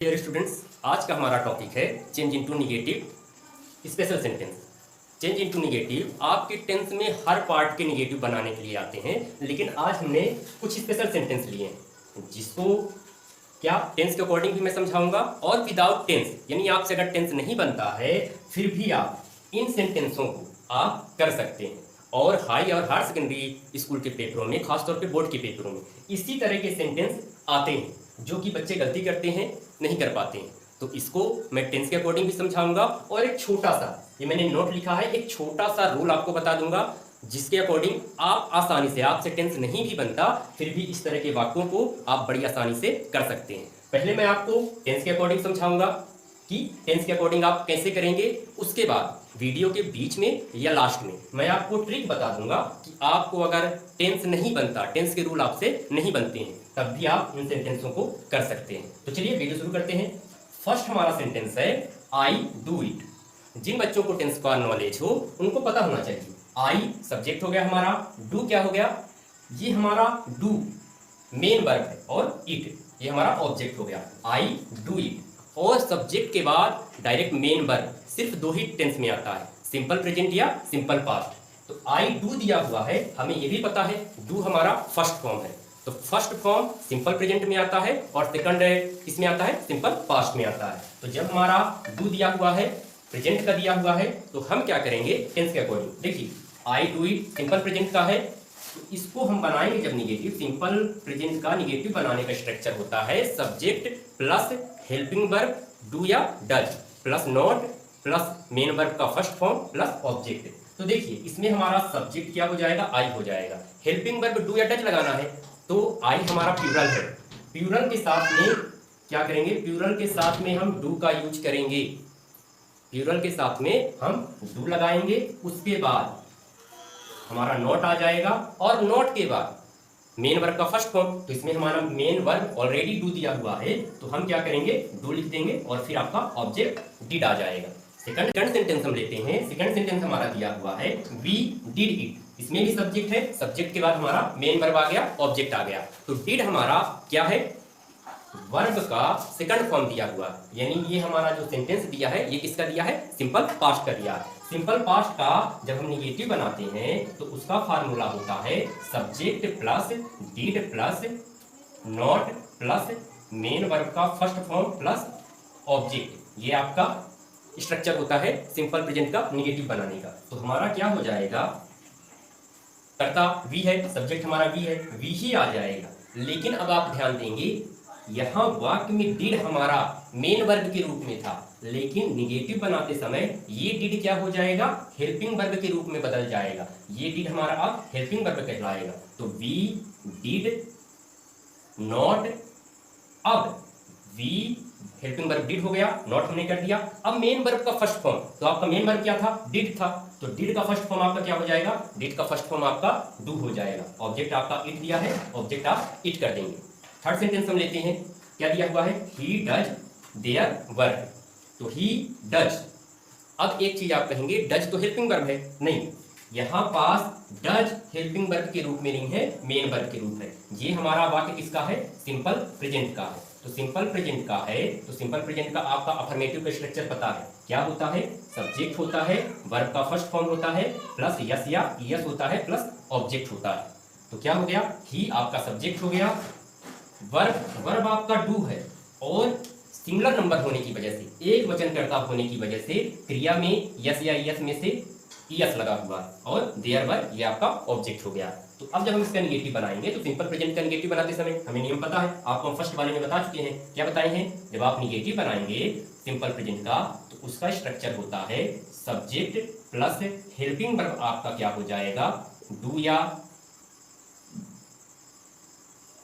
Dear students, आज का हमारा टॉपिक है change into negative special sentence. Change into negative आपके टेंस में हर पार्ट के निगेटिव बनाने के लिए आते हैं, लेकिन आज हमने कुछ स्पेशल सेंटेंस लिए हैं जिसको क्या टेंस के अकॉर्डिंग भी मैं समझाऊंगा और विदाउट टेंस, यानी आपसे अगर टेंस नहीं बनता है फिर भी आप इन सेंटेंसों को आप कर सकते हैं। और हाई और हायर सेकेंडरी स्कूल के पेपरों में, खासतौर पे बोर्ड के पेपरों में इसी तरह के सेंटेंस आते हैं जो कि बच्चे गलती करते हैं, नहीं कर पाते हैं। तो इसको मैं टेंस के अकॉर्डिंग भी समझाऊंगा और एक छोटा सा, ये मैंने नोट लिखा है, एक छोटा सा रूल आपको बता दूंगा जिसके अकॉर्डिंग आप आसानी से, आपसे टेंस नहीं भी बनता फिर भी इस तरह के वाक्यों को आप बड़ी आसानी से कर सकते हैं। पहले मैं आपको टेंस के अकॉर्डिंग समझाऊंगा कि टेंस के अकॉर्डिंग आप कैसे करेंगे। उसके बाद वीडियो के बीच में या लास्ट में मैं आपको ट्रिक बता दूंगा कि आपको अगर टेंस नहीं बनता, टेंस के रूल आपसे नहीं बनते हैं, तब भी आप इन सेंटेंसों को कर सकते हैं। तो चलिए वीडियो शुरू करते हैं। फर्स्ट हमारा सेंटेंस है आई डू इट। जिन बच्चों को टेंस का नॉलेज हो उनको पता होना चाहिए। आई सब्जेक्ट हो गया हमारा, डू क्या हो गया, ये हमारा डू मेन वर्ब है और इट ये हमारा ऑब्जेक्ट हो गया। आई डू इट और सब्जेक्ट के बाद डायरेक्ट मेन वर्ब सिर्फ दो ही टेंस में आता है, सिंपल प्रेजेंट या सिंपल पास्ट। तो आई डू दिया हुआ है, हमें ये भी पता है डू हमारा फर्स्ट फॉर्म है, तो फर्स्ट फॉर्म सिंपल प्रेजेंट में आता है और सेकंड इसमें आता है सिंपल पास्ट में आता है। तो जब हमारा डू दिया हुआ है, प्रेजेंट का दिया हुआ है, तो हम क्या करेंगे टेंस के अकॉर्डिंग। देखिए I do it simple present का है, तो इसको हम बनाएंगे जब निगेटिव, सिंपल प्रेजेंट का निगेटिव बनाने का स्ट्रक्चर होता है subject plus helping verb do या does plus not plus main verb का फर्स्ट फॉर्म प्लस ऑब्जेक्ट। तो देखिए इसमें हमारा सब्जेक्ट क्या हो जाएगा, आई हो जाएगा। हेल्पिंग वर्ब डू या डज लगाना है तो आई हमारा प्लूरल है, प्लूरल के साथ में क्या करेंगे, प्लूरल के साथ में हम डू का यूज करेंगे, प्लूरल के साथ में हम डू लगाएंगे। उसके बाद हमारा नॉट आ जाएगा और नॉट के बाद मेन वर्ब का फर्स्ट फॉर्म, तो इसमें हमारा मेन वर्ब ऑलरेडी डू दिया हुआ है, तो हम क्या करेंगे डू लिख देंगे और फिर आपका ऑब्जेक्ट डिड आ जाएगा। सेकंड सेंटेंस हम लेते हैं। सेकंड सेंटेंस हमारा दिया हुआ है वी डिड इट, इसमें भी सब्जेक्ट है, सब्जेक्ट के बाद हमारा मेन वर्ब आ गया, ऑब्जेक्ट आ गया। तो डिड हमारा क्या है, वर्ब का सेकंड फॉर्म दिया हुआ, यानी ये हमारा जो सेंटेंस दिया है ये किसका दिया है, सिंपल पास्ट का दिया है। सिंपल पास्ट का जब हम निगेटिव बनाते हैं तो उसका फार्मूला होता है subject plus did plus not plus main verb का फर्स्ट फॉर्म प्लस ऑब्जेक्ट। ये आपका स्ट्रक्चर होता है सिंपल प्रेजेंट का निगेटिव बनाने का। तो हमारा क्या हो जाएगा, कर्ता वी है, सब्जेक्ट हमारा वी है, वी ही आ जाएगा। लेकिन अब आप ध्यान देंगे यहाँ वाक्य में डिड हमारा मेन वर्ब के रूप में था, लेकिन निगेटिव बनाते समय ये डिड क्या हो जाएगा, हेल्पिंग वर्ब के रूप में बदल जाएगा। ये डिड हमारा अब हेल्पिंग वर्ब कहलाएगा। तो वी डिड नॉट, अब वी हेल्पिंग वर्ब डिड हो गया, नॉट हमने कर दिया। अब मेन वर्ब का फर्स्ट फॉर्म, तो आपका मेन वर्ब क्या था, डिड था, तो डिड का फर्स्ट फॉर्म आपका क्या हो जाएगा, डिड का फर्स्ट फॉर्म आपका डू हो जाएगा। ऑब्जेक्ट आपका इट दिया है, ऑब्जेक्ट आप इट कर देंगे। थर्ड सेंटेंस हम लेते हैं, क्या दिया हुआ है, ही डज देयर वर्क, तो ही डज। अब एक चीज आप कहेंगे डज तो हेल्पिंग वर्ब है, नहीं, यहां पास डज हेल्पिंग वर्ब के रूप में नहीं है, मेन वर्ब के रूप है। ये हमारा वाक्य किसका है, सिंपल प्रेजेंट का है। तो सिंपल प्रेजेंट का है, तो सिंपल प्रेजेंट का आपका अफर्मेटिव का स्ट्रक्चर पता है, क्या होता है, सब्जेक्ट होता है, वर्ब का फर्स्ट फॉर्म होता है प्लस यस या यस होता है प्लस ऑब्जेक्ट होता है। तो क्या हो गया, ही आपका सब्जेक्ट हो गया, वर्ब आपका डू है और सिंगुलर नंबर होने की वजह से, एक वचन कर्ता होने की वजह से क्रिया में यस या यस में से यस लगा हुआ और देयर वर्ब ये आपका ऑब्जेक्ट हो गया। तो अब जब हम इसका निगेटिव बनाएंगे तो सिंपल प्रेजेंट का निगेटिव बनाते समय हमें नियम पता है, आपको हम फर्स्ट वाले में बता चुके हैं। क्या बताए हैं, जब आप निगेटिव बनाएंगे सिंपल प्रेजेंट का तो उसका स्ट्रक्चर होता है सब्जेक्ट प्लस हेल्पिंग वर्ब आपका क्या हो जाएगा, डू या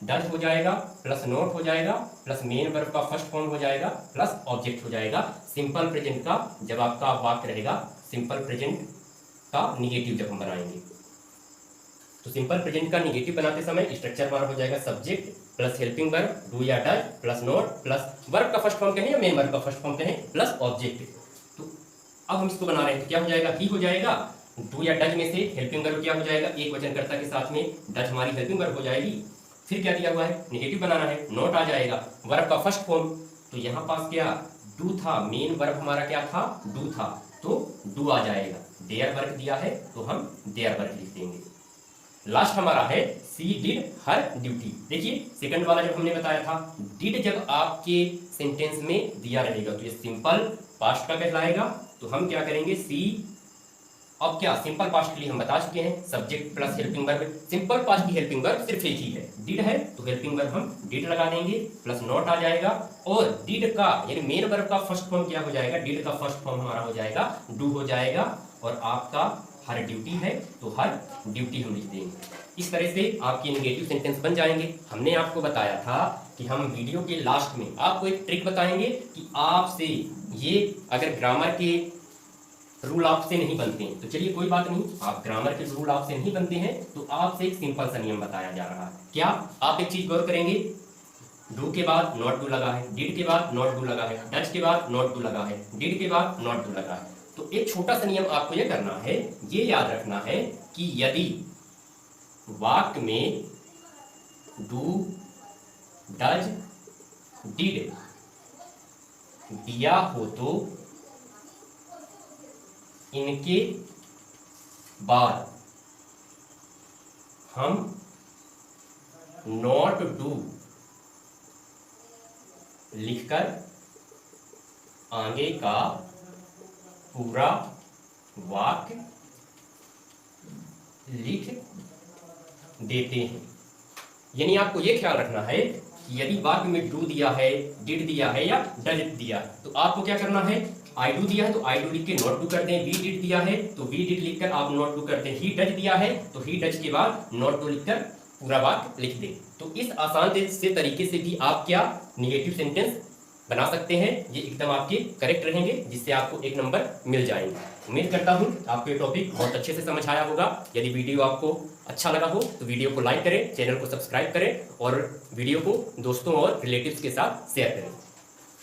डज हो जाएगा प्लस नॉट हो जाएगा प्लस मेन वर्ब का फर्स्ट फॉर्म हो जाएगा प्लस ऑब्जेक्ट हो जाएगा। सिंपल प्रेजेंट का जब आपका वाक्य रहेगा, सिंपल प्रेजेंट का निगेटिव जब हम बनाएंगे तो सिंपल प्रेजेंट का निगेटिव बनाते समय स्ट्रक्चर हमारा हो जाएगा subject plus helping verb do या does plus not plus verb का फर्स्ट फॉर्म कहें या मेन वर्ब का फर्स्ट फॉर्म कहें प्लस ऑब्जेक्ट। तो अब हम इसको बना रहे हैं तो क्या हो जाएगा, ही हो जाएगा, डू या डज में से हेल्पिंग वर्ब क्या हो जाएगा, एक वचनकर्ता के साथ में डज हमारी हेल्पिंग वर्ब हो जाएगी। फिर क्या दिया हुआ है, निगेटिव बनाना है, नॉट आ जाएगा, वर्ब का फर्स्ट फॉर्म, तो यहाँ पास क्या डू था, मेन वर्ब हमारा क्या था, डू था, तो डू आ जाएगा। देयर वर्क दिया है तो हम देयर वर्क लिख देंगे। लास्ट हमारा है सी डिड हर ड्यूटी। देखिए सेकंड वाला जब हमने बताया था, डिड जब आपके सेंटेंस में दिया रहेगा तो ये सिंपल पास्ट का कहलाएगा। तो हम क्या करेंगे, सी, अब क्या सिंपल पास्ट के लिए हम बता चुके हैं, subject plus helping verb. Simple past की हेल्पिंग वर्ब सिर्फ एक ही है, डिड है, तो हेल्पिंग वर्ब हम डिड लगा देंगे, प्लस नॉट आ जाएगा। और डिड का यानी मेन वर्ब का फर्स्ट फॉर्म क्या हो जाएगा, डिड का फर्स्ट फॉर्म हमारा हो जाएगा डू हो जाएगा। और आपका हर ड्यूटी है तो हर ड्यूटी हम लिख देंगे। इस तरह से आपके नेगेटिव सेंटेंस बन जाएंगे। हमने आपको बताया था कि हम वीडियो के लास्ट में आपको एक ट्रिक बताएंगे कि आपसे ये अगर ग्रामर के रूल आपसे नहीं बनते हैं तो चलिए कोई बात नहीं, आप ग्रामर के रूल आपसे नहीं बनते हैं तो आपसे एक सिंपल सा नियम बताया जा रहा है। क्या आप एक चीज गौर करेंगे, डू के बाद नॉट डू लगा है, डिड के बाद नॉट डू लगा है, डज के बाद नॉट डू लगा है, डिड के बाद नॉट डू लगा है। तो एक छोटा सा नियम आपको यह करना है, ये याद रखना है कि यदि वाक्य में डू, डज, डिड दिया हो तो इनके बाद हम नॉट डू लिखकर आगे का पूरा वाक्य लिख देते हैं। यानी आपको यह ख्याल रखना है कि यदि वाक्य में डू दिया है, डिड दिया है या डज दिया है तो आपको क्या करना है, आई डू दिया है तो आई डू लिख के नॉट डू कर दें, वी डिड दिया है तो वी डिड लिखकर आप नॉट डू कर दें, ही डज दिया है तो ही डज के बाद नॉट डू लिखकर पूरा वाक्य लिख दें। तो इस आसान से तरीके से भी आप क्या निगेटिव सेंटेंस बना सकते हैं, ये एकदम आपके करेक्ट रहेंगे, जिससे आपको एक नंबर मिल जाएंगे। उम्मीद करता हूँ आपको ये टॉपिक बहुत अच्छे से समझ आया होगा। यदि वीडियो आपको अच्छा लगा हो तो वीडियो को लाइक करें, चैनल को सब्सक्राइब करें और वीडियो को दोस्तों और रिलेटिव्स के साथ शेयर करें।